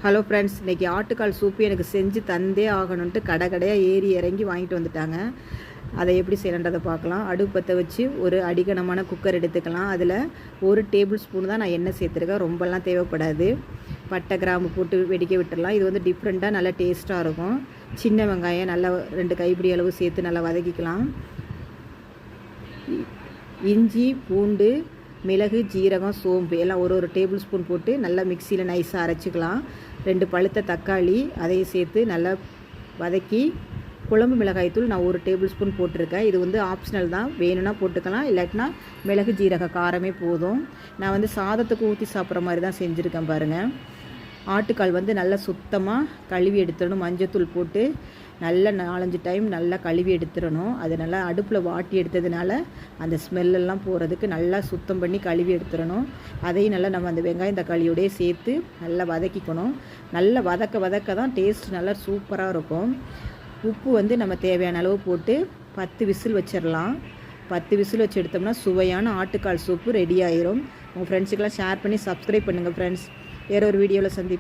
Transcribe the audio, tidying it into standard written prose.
Hello friends, இன்றைக்கி ஆட்டுக்கால் soup எனக்கு செஞ்சு தந்தே ஆகணுன்ட்டு கடையாக ஏறி இறங்கி வாங்கிட்டு வந்துட்டாங்க. அதை எப்படி செய்யணுன்றதை பார்க்கலாம். அடுப்பத்தை வச்சு ஒரு அடிகனமான குக்கர் எடுத்துக்கலாம். அதில் 1 டேபிள் ஸ்பூன் தான் நான் எண்ணெய் சேர்த்துருக்கேன், ரொம்பலாம் தேவைப்படாது. பட்டை கிராம்பு போட்டு வெடிக்க விட்டுடலாம். இது வந்து டிஃப்ரெண்ட்டாக நல்லா டேஸ்ட்டாக இருக்கும். சின்ன வெங்காயம் நல்லா 2 கைப்பிடி அளவு சேர்த்து நல்லா வதக்கிக்கலாம். இஞ்சி, பூண்டு, மிளகு, ஜீரகம், சோம்பு எல்லாம் ஒரு டேபிள் ஸ்பூன் போட்டு நல்லா மிக்சியில் நைஸாக அரைச்சிக்கலாம். 2 பழுத்த தக்காளி அதையும் சேர்த்து நல்லா வதக்கி, குழம்பு மிளகாய்த்தூள் நான் 1 டேபிள் ஸ்பூன் போட்டிருக்கேன். இது வந்து ஆப்ஷனல் தான், வேணும்னா போட்டுக்கலாம், இல்லாட்டினா மிளகு ஜீரக காரமே போதும். நான் வந்து சாதத்துக்கு ஊற்றி சாப்பிட்ற மாதிரி தான் செஞ்சுருக்கேன் பாருங்கள். ஆட்டுக்கால் வந்து நல்லா சுத்தமாக கழுவி எடுத்துடணும். மஞ்சத்தூள் போட்டு நல்லா 4-5 டைம் நல்லா கழுவி எடுத்துடணும். அது நல்லா அடுப்பில் வாட்டி எடுத்ததுனால அந்த ஸ்மெல்லெல்லாம் போகிறதுக்கு நல்லா சுத்தம் பண்ணி கழுவி எடுத்துடணும். அதையும் நல்லா நம்ம அந்த வெங்காயம் தக்காளியோடய சேர்த்து நல்லா வதக்கிக்கணும். நல்லா வதக்க தான் டேஸ்ட் நல்லா சூப்பராக இருக்கும். உப்பு வந்து நம்ம தேவையான அளவு போட்டு 10 விசில் வச்சிடலாம். 10 விசில் வச்சு எடுத்தோம்னா சுவையான ஆட்டுக்கால் சூப்பு ரெடி ஆயிரும். உங்கள் ஃப்ரெண்ட்ஸுக்கெல்லாம் ஷேர் பண்ணி சப்ஸ்கிரைப் பண்ணுங்கள் ஃப்ரெண்ட்ஸ். வேற ஒரு வீடியோவில் சந்திப்போம்.